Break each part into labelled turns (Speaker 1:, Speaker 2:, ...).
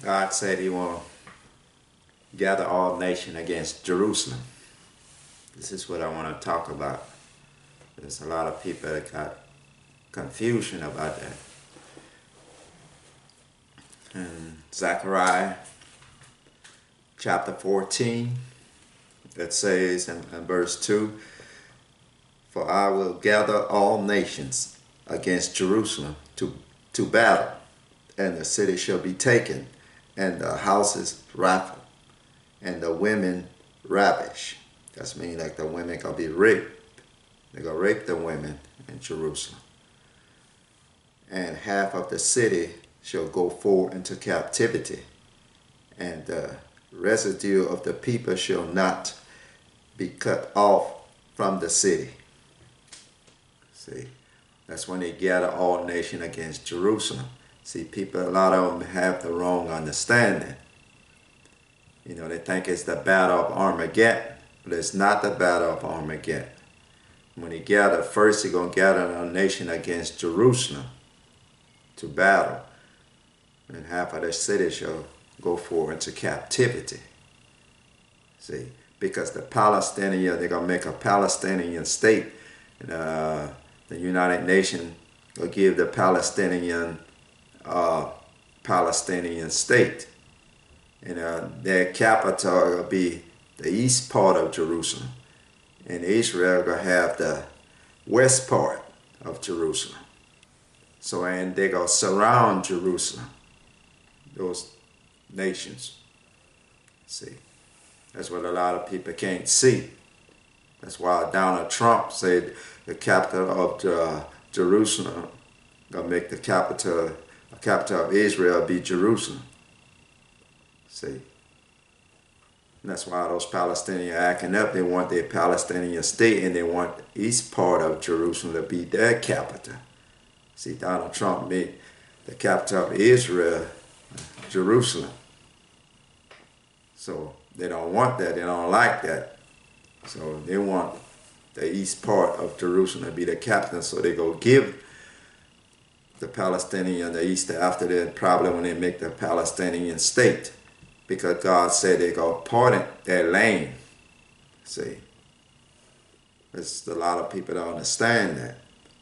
Speaker 1: God said he will gather all nations against Jerusalem. This is what I want to talk about. There's a lot of people that got confusion about that. In Zechariah chapter 14, it says in verse 2, "For I will gather all nations against Jerusalem to battle, and the city shall be taken, and the houses rifled, and the women ravished." That's mean like the women gonna be raped. They're gonna rape the women in Jerusalem. "And half of the city shall go forward into captivity, and the residue of the people shall not be cut off from the city." See, that's when they gather all nations against Jerusalem. See, people, a lot of them have the wrong understanding. You know, they think it's the battle of Armageddon, but it's not the battle of Armageddon. When he gather, first he's going to gather a nation against Jerusalem to battle, and half of the city shall go forward into captivity. See, because the Palestinian, they're going to make a Palestinian state, and the United Nations will give the Palestinian state, and their capital will be the east part of Jerusalem, and Israel will have the west part of Jerusalem. So, and they're going to surround Jerusalem, those nations. See, that's what a lot of people can't see. That's why Donald Trump said the capital of Jerusalem, gonna make the capital of Israel be Jerusalem. See, and that's why those Palestinians are acting up. They want their Palestinian state, and they want the east part of Jerusalem to be their capital. See, Donald Trump made the capital of Israel Jerusalem. So they don't want that. They don't like that. So they want the east part of Jerusalem to be the capital. So they go give the Palestinian the east after that, probably when they make the Palestinian state, because God said they go pardon their land. See, it's a lot of people don't understand that.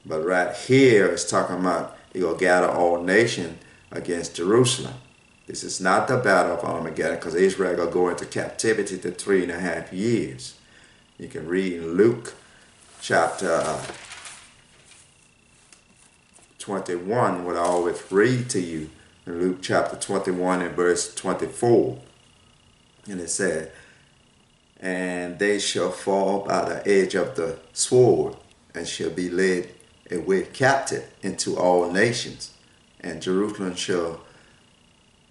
Speaker 1: But right here it's talking about he gonna gather all nations against Jerusalem. This is not the battle of Armageddon, because Israel gonna go into captivity to 3.5 years. You can read in Luke chapter 21, what I always read to you, in Luke chapter 21 and verse 24. And it said, "And they shall fall by the edge of the sword, and shall be led away captive into all nations, and Jerusalem shall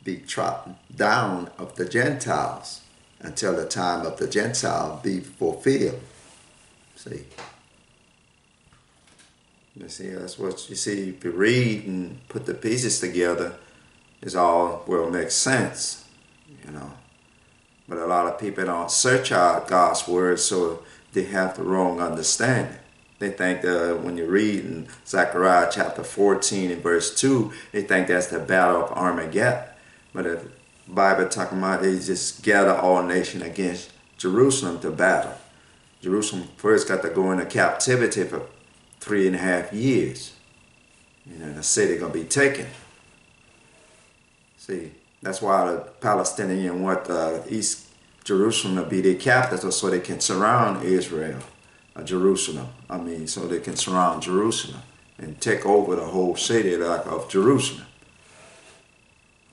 Speaker 1: be trodden down of the Gentiles, until the time of the Gentile be fulfilled." See? You see, that's what you see. If you read and put the pieces together, it all will make sense, you know. But a lot of people don't search out God's word, so they have the wrong understanding. They think that when you read in Zechariah chapter 14 and verse 2, they think that's the battle of Armageddon. But the Bible talking about they just gather all nations against Jerusalem to battle. Jerusalem first got to go into captivity for 3.5 years. You know, the city gonna be taken. See, that's why the Palestinians want East Jerusalem to be their capital, so they can surround Israel, Jerusalem. I mean, so they can surround Jerusalem and take over the whole city of Jerusalem.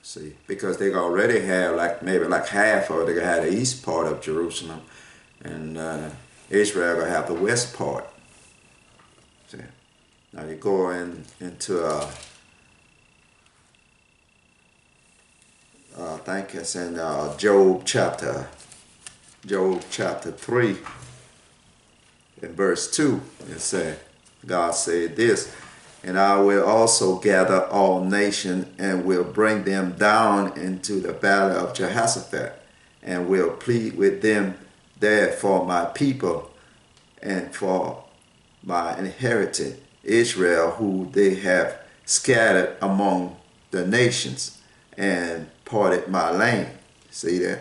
Speaker 1: See, because they already have maybe half, or they gonna have the east part of Jerusalem, and Israel gonna have the west part. See, now you go into I think it's in Job chapter 3 in verse 2. It said, God said this, "And I will also gather all nations, and will bring them down into the valley of Jehoshaphat, and will plead with them there for my people, and for my inheritance Israel, who they have scattered among the nations. and parted my land. See that?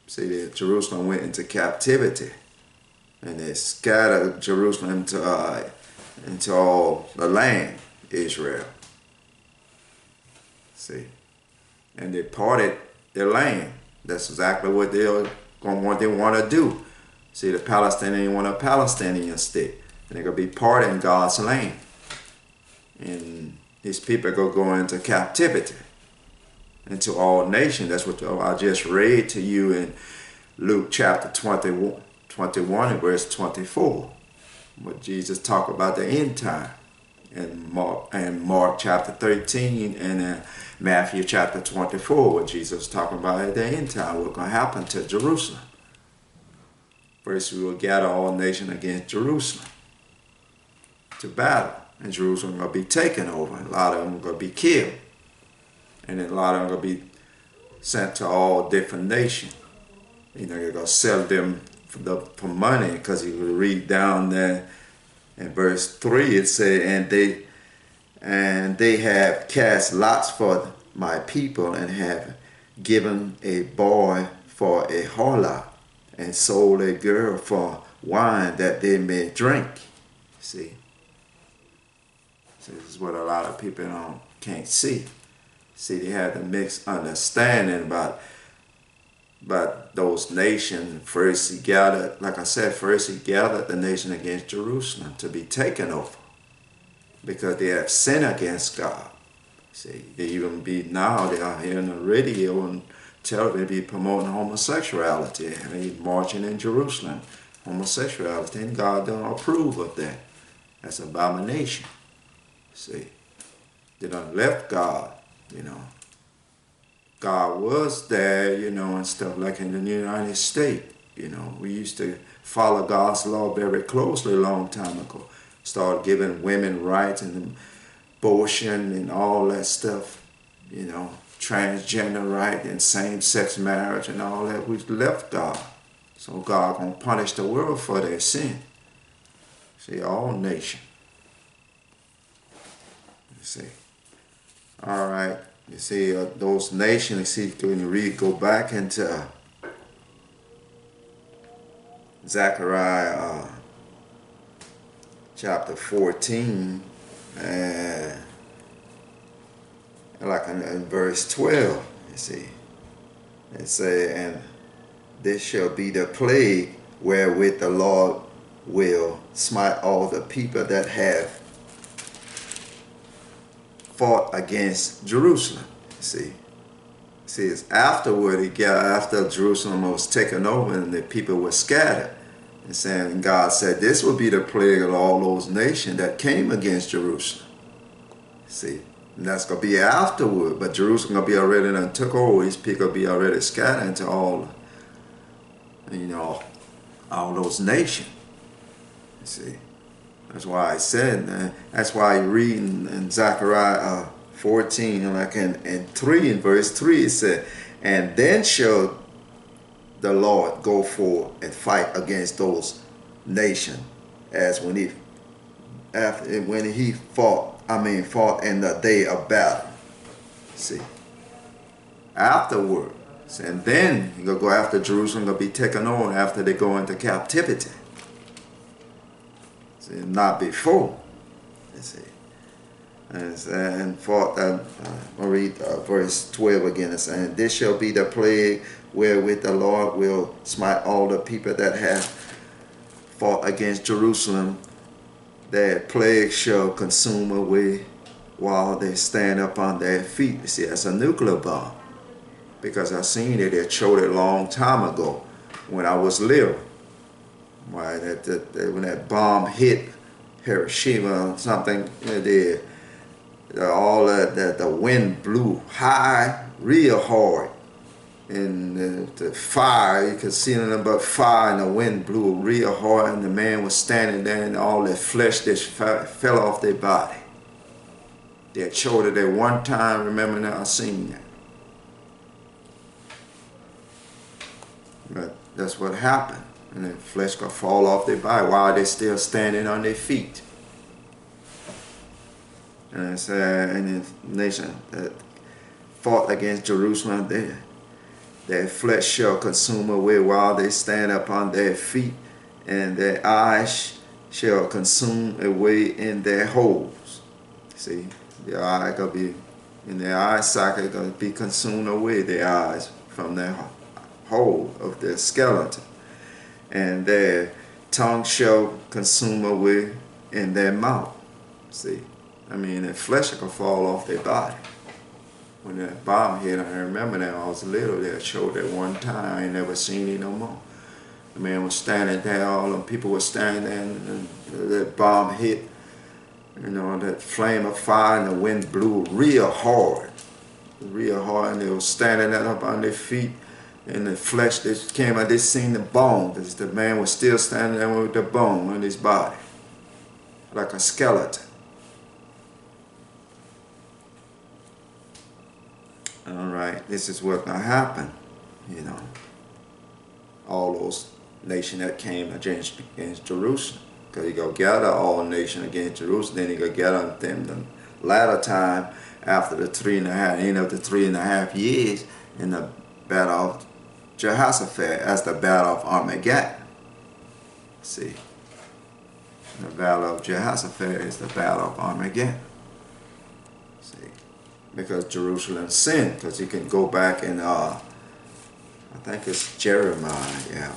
Speaker 1: See that Jerusalem went into captivity, and they scattered Jerusalem into all the land, Israel. See, and they parted their land. That's exactly what they want to do. See, the Palestinians want a Palestinian state, and they're gonna be parting God's land, and these people are gonna go into captivity into all nations. That's what I just read to you in Luke chapter 21 and verse 24. What Jesus talked about the end time. And Mark chapter 13 and Matthew chapter 24, what Jesus was talking about at the end time, what's going to happen to Jerusalem. First, we will gather all nations against Jerusalem to battle, and Jerusalem going to be taken over, and a lot of them are going to be killed, and then a lot of them are going to be sent to all different nations. You know, you're going to sell them for money, because you will read down there in verse 3, it said, and they have cast lots for my people, and have given a boy for a harlot, and sold a girl for wine that they may drink. See? So this is what a lot of people can't see. See, they have a mixed understanding about those nations. First he gathered, like I said, first he gathered the nation against Jerusalem to be taken over, because they have sinned against God. See, they even be now, they are here on the radio and television, be promoting homosexuality, and they marching in Jerusalem, homosexuality, and God don't approve of that. That's an abomination. See, they done left God, you know. God was there, you know, and stuff, like in the United States. You know, we used to follow God's law very closely a long time ago. Started giving women rights and abortion and all that stuff, you know, transgender right and same-sex marriage and all that. We left God. So God gonna punish the world for their sin. See, all nations. You see. All right. You see, those nations, you see, when you read, go back into Zechariah chapter 14, and like in verse 12, you see, it say, and this shall be the plague wherewith the Lord will smite all the people that have fought against Jerusalem. See, it's afterward, after Jerusalem was taken over and the people were scattered. And saying, God said, this will be the plague of all those nations that came against Jerusalem. See, and that's going to be afterward, but Jerusalem going to be already done took over. These people will be already scattered into all, you know, all those nations. You see. That's why I said, that's why you read in Zechariah 14, like in 3, in verse 3, it said, and then shall the Lord go forth and fight against those nations, as when he fought in the day of battle. See, afterward, and then he's gonna go after Jerusalem, gonna be taken over after they go into captivity. See, not before. You see, and fought. I'll read verse 12 again. It's saying, this shall be the plague wherewith the Lord will smite all the people that have fought against Jerusalem. That plague shall consume away while they stand up on their feet. You see, that's a nuclear bomb. Because I seen it, they showed it a long time ago when I was little. Why when that bomb hit Hiroshima or something, the wind blew high, real hard, and the fire, you could see nothing but fire, and the wind blew real hard, and the man was standing there, and all that flesh just fell off their body. They had showed it at one time. Remember now, I seen that. But that's what happened. And then flesh gonna fall off their body while they're still standing on their feet. And it's in the nation that fought against Jerusalem, their flesh shall consume away while they stand upon their feet, and their eyes shall consume away in their holes. See, their eye gonna be in their eye socket, gonna be consumed away, their eyes from their hole of their skeleton, and their tongue shall consume away in their mouth. See, I mean, their flesh can fall off their body. When that bomb hit, I remember that when I was little, they showed that one time. I ain't never seen it no more. The man was standing there, all them people were standing there, and that bomb hit. You know, that flame of fire, and the wind blew real hard, and they were standing there up on their feet, and the flesh that came out, they seen the bone, because the man was still standing there with the bone on his body, like a skeleton. All right, this is what's gonna happen, you know. All those nations that came against Jerusalem, because he gonna gather all nations against Jerusalem. Then he gonna gather them the latter time after the 3.5 end of the 3.5 years in the battle of Jehoshaphat, as the battle of Armageddon. See, the battle of Jehoshaphat is the battle of Armageddon. See, because Jerusalem sinned, because you can go back and I think it's Jeremiah, yeah.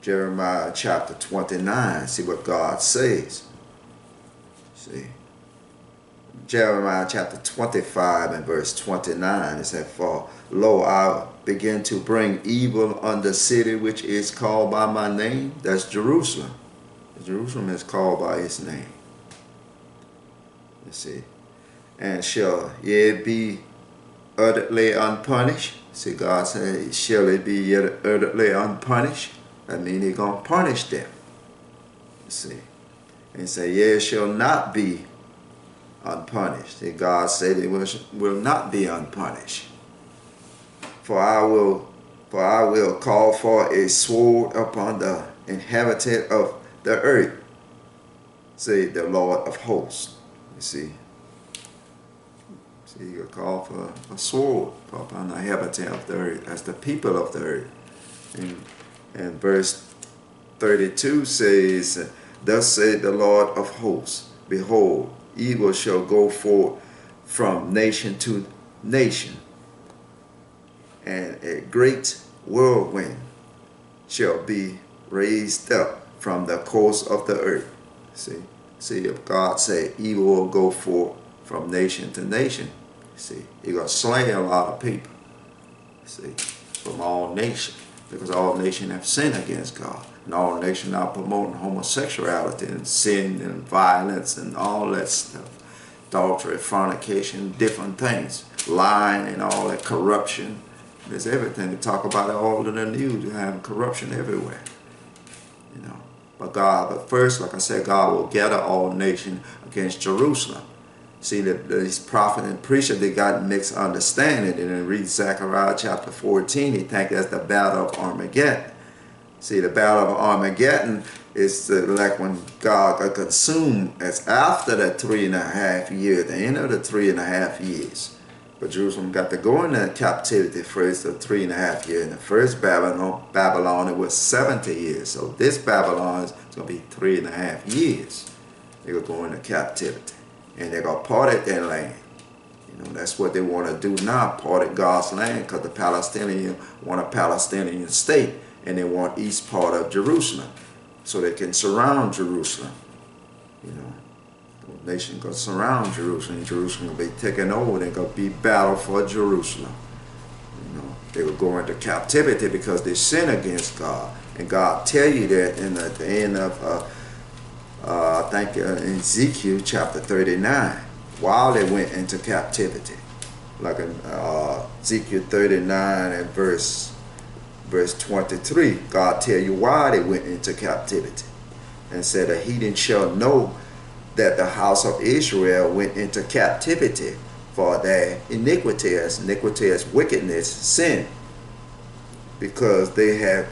Speaker 1: Jeremiah chapter 29, see what God says. See, Jeremiah chapter 25 and verse 29, it said, "For lo, I begin to bring evil on the city which is called by my name." That's Jerusalem. Jerusalem is called by his name. You see, "And shall ye be utterly unpunished?" See, God said, "Shall it be yet utterly unpunished?" That means he's going to punish them. You see. And he said, "Ye shall not be unpunished." And God said it will not be unpunished. For I will call for a sword upon the inhabitant of the earth, say the Lord of hosts. You see. See, you call for a sword upon the inhabitant of the earth, as the people of the earth. And verse 32 says, "Thus said the Lord of hosts, behold, evil shall go forth from nation to nation, and a great whirlwind shall be raised up from the coast of the earth." See, if God said evil will go forth from nation to nation, see, you're going to slay a lot of people, see, from all nations. Because all nations have sinned against God. And all nations are promoting homosexuality and sin and violence and all that stuff. Adultery, fornication, different things. Lying and all that corruption. There's everything to talk about it all in the news. You have corruption everywhere. You know. But first, like I said, God will gather all nations against Jerusalem. See, these prophets and preachers, they got mixed understanding. And then read Zechariah chapter 14, they think that's the battle of Armageddon. See, the battle of Armageddon is like when God got consumed as after the 3.5 years, the end of the 3.5 years. But Jerusalem got to go into captivity first, the 3.5 years. In the first Babylon, it was 70 years. So this Babylon is going to be 3.5 years. They're going to go into captivity. And they're going to part their land. You know, that's what they want to do now, part God's land, because the Palestinians want a Palestinian state, and they want east part of Jerusalem, so they can surround Jerusalem. You know, the nation going to surround Jerusalem, and Jerusalem will be taken over. They're going to be battle for Jerusalem. You know, they will go into captivity because they sin against God, and God tell you that at the end of I think in Ezekiel chapter 39, while they went into captivity. Like in Ezekiel 39 and verse 23, God tell you why they went into captivity. And said, "The heathen shall know that the house of Israel went into captivity for their iniquity as wickedness, sin, because they have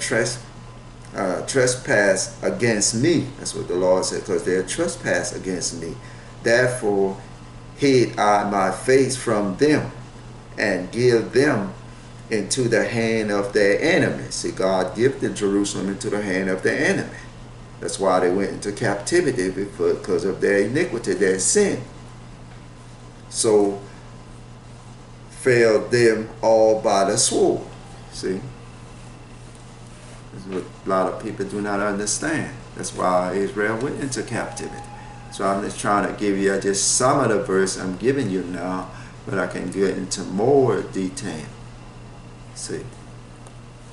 Speaker 1: trespass against me." That's what the Lord said, because they have trespassed against me. Therefore hid I my face from them, and give them into the hand of their enemies. See, God gifted Jerusalem into the hand of their enemy. That's why they went into captivity, because of their iniquity, their sin. So fell them all by the sword. See? This is what a lot of people do not understand. That's why Israel went into captivity. So I'm just trying to give you just some of the verse I'm giving you now, but I can get into more detail. See?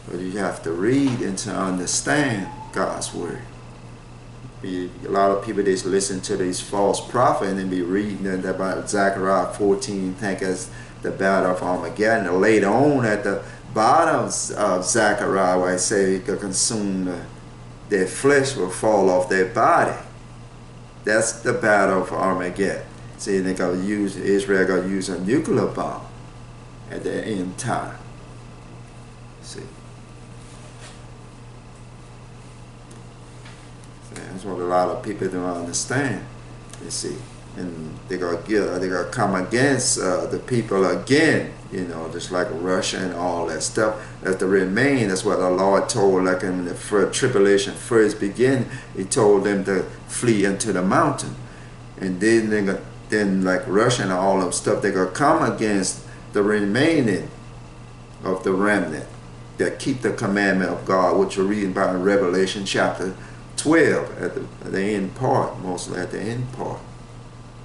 Speaker 1: But you have to read and to understand God's word. A lot of people just listen to these false prophets and be reading about Zechariah 14, think as the battle of Armageddon. And later on at the bottom of Zechariah, where I say it could consume their flesh will fall off their body. That's the battle of Armageddon. See, they gonna use, Israel gonna use a nuclear bomb at the end time. See. That's what a lot of people don't understand. You see, and they're gonna come against the people again. You know, just like Russia and all that stuff. That's to remain. That's what the Lord told, like in the tribulation first began. He told them to flee into the mountain, and then like Russia and all them stuff, they're gonna come against the remaining of the remnant that keep the commandment of God, which you're reading about in Revelation chapter 12 at the end part, mostly at the end part,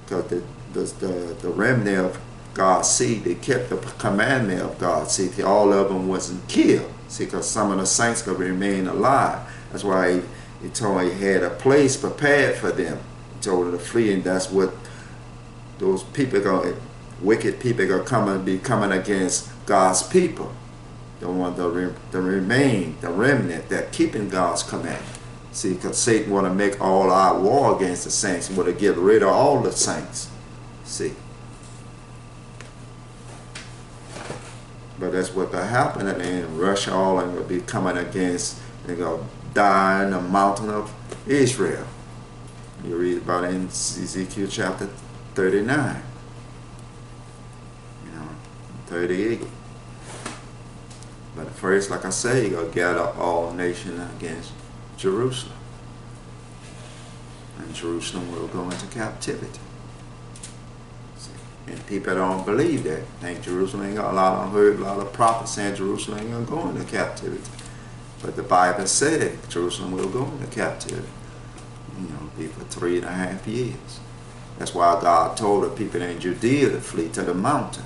Speaker 1: because the remnant of God's seed, they kept the commandment of God's seed. All of them wasn't killed. See, because some of the saints could remain alive. That's why he told me he had a place prepared for them. He told them to flee, and that's what those people wicked people are going to be coming against God's people. They want to remain, the remnant that keeping God's commandment. See, because Satan want to make all our war against the saints. He want to get rid of all the saints. See. But that's what will happen, and then Russia all will be coming against, they're going to die in the mountain of Israel. You read about it in Ezekiel chapter 39. 38. But first, like I say, you're going to gather all nations against Jerusalem. And Jerusalem will go into captivity. See? And people don't believe that. Think Jerusalem ain't going to, I heard a lot of prophets saying Jerusalem ain't going to go into captivity. But the Bible said Jerusalem will go into captivity. You know, be for 3.5 years. That's why God told the people in Judea to flee to the mountain.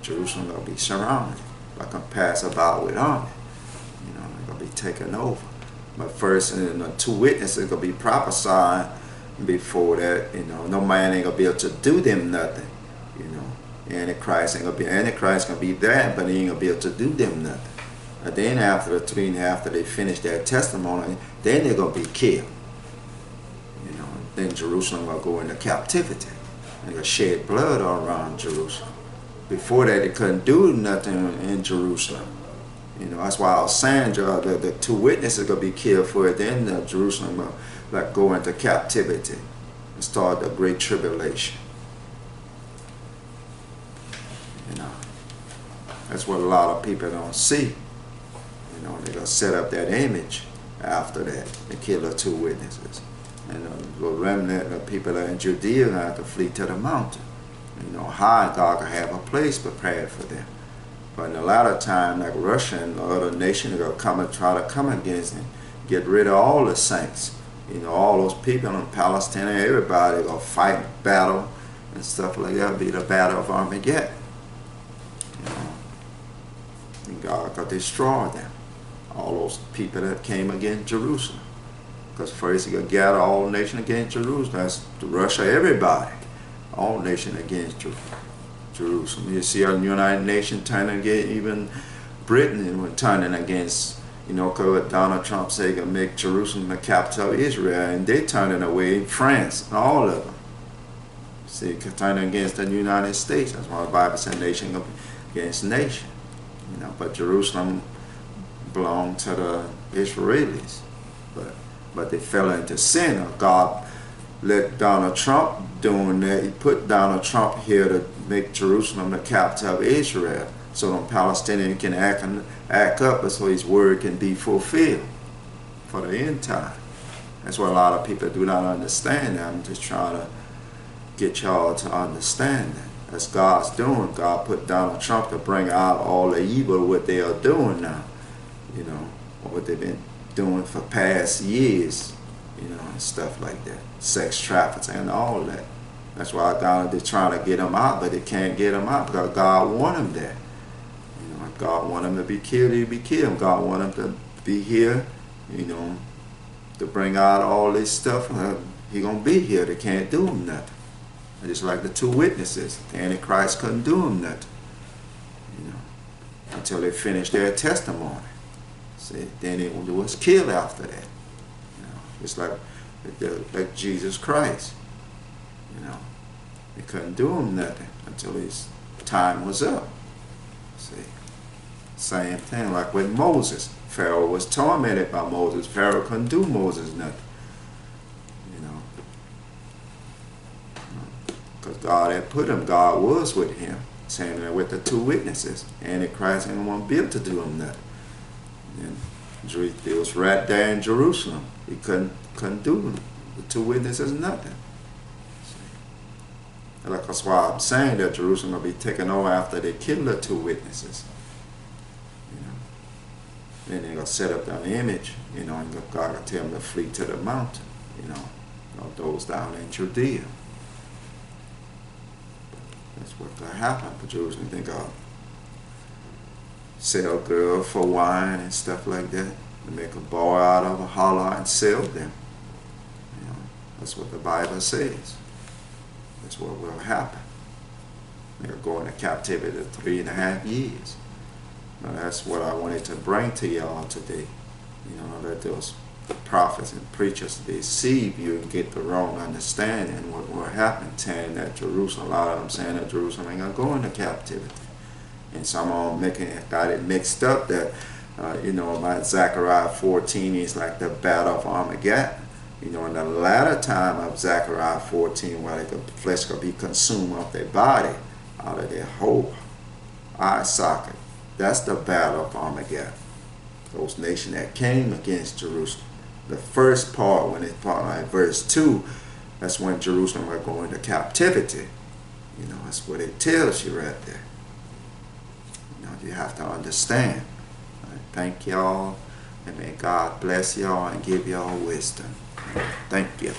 Speaker 1: Jerusalem will be surrounded like a passerby with army. You know, they're going to be taken over. But first, and the two witnesses going to be prophesying before that. You know, no man ain't going to be able to do them nothing. You know, Antichrist ain't going to be, Antichrist going to be there, but he ain't going to be able to do them nothing. And then after the 3.5, after they finish their testimony, then they're going to be killed. You know, then Jerusalem will go into captivity. They're going to shed blood all around Jerusalem. Before that, they couldn't do nothing in Jerusalem. You know, that's why I was saying the two witnesses are going to be killed for it. Then Jerusalem will like go into captivity and start the great tribulation. You know, that's what a lot of people don't see. You know, they're going to set up that image after that. They kill the two witnesses. And the remnant of people that are in Judea have to flee to the mountain. You know, how God can have a place prepared for them. But in a lot of time, like Russia and other nations are going to come and try to come against them, get rid of all the saints. You know, all those people in Palestine, everybody going to fight, battle, and stuff like that. It'll be the battle of Armageddon. You know, and God could destroy them. All those people that came against Jerusalem. Because first, He's going to gather all nations against Jerusalem. That's Russia, everybody. All nations against Jerusalem. You see our United Nations turning against, even Britain turning against, you know, because Donald Trump said he's going to make Jerusalem the capital of Israel, and they're turning away France, and all of them. See, turning against the United States. That's why the Bible said nation against nation. You know, but Jerusalem belonged to the Israelis. But they fell into sin. God let Donald Trump doing that. He put Donald Trump here to make Jerusalem the capital of Israel, so the Palestinians can act up, so his word can be fulfilled for the end time. That's what a lot of people do not understand. I'm just trying to get y'all to understand that. That's God's doing. God put Donald Trump to bring out all the evil, what they are doing now, you know, or what they've been doing for past years, you know, and stuff like that. Sex trafficking and all that. That's why God is trying to get them out, but they can't get them out because God want them there. You know, if God want them to be killed, he'll be killed. God want them to be here, you know, to bring out all this stuff. He gonna be here. They can't do him nothing. Just like the two witnesses, the Antichrist couldn't do them nothing, you know, until they finished their testimony. See, then it was killed after that. You know, it's like Jesus Christ. You know, they couldn't do him nothing until his time was up. See, same thing like with Moses. Pharaoh was tormented by Moses. Pharaoh couldn't do Moses nothing. Because God had put him, God was with him. Same thing with the two witnesses. Antichrist ain't one built to do him nothing. And it was right there in Jerusalem. He couldn't do the two witnesses nothing. See? Like that's why I'm saying that Jerusalem will be taken over after they kill the two witnesses. You know. Then they're gonna set up an image, you know, and God will tell them to flee to the mountain, you know those down in Judea. That's what could happen for Jerusalem. Think of sell girls for wine and stuff like that. To make a bar out of a holler and sell them. You know, that's what the Bible says. That's what will happen. They'll go into captivity 3.5 years. Now that's what I wanted to bring to y'all today. You know, let those prophets and preachers deceive you and get the wrong understanding what will happen, saying that Jerusalem, a lot of them saying that Jerusalem ain't gonna go into captivity, and some of them got it mixed up that you know, about Zechariah 14 is like the battle of Armageddon. You know, in the latter time of Zechariah 14, where the flesh could be consumed off their body, out of their whole eye socket. That's the battle of Armageddon. Those nations that came against Jerusalem. The first part, when it's part like verse 2, that's when Jerusalem will go into captivity. You know, that's what it tells you right there. You know, you have to understand. Right, thank y'all, and may God bless y'all and give y'all wisdom. Thank you.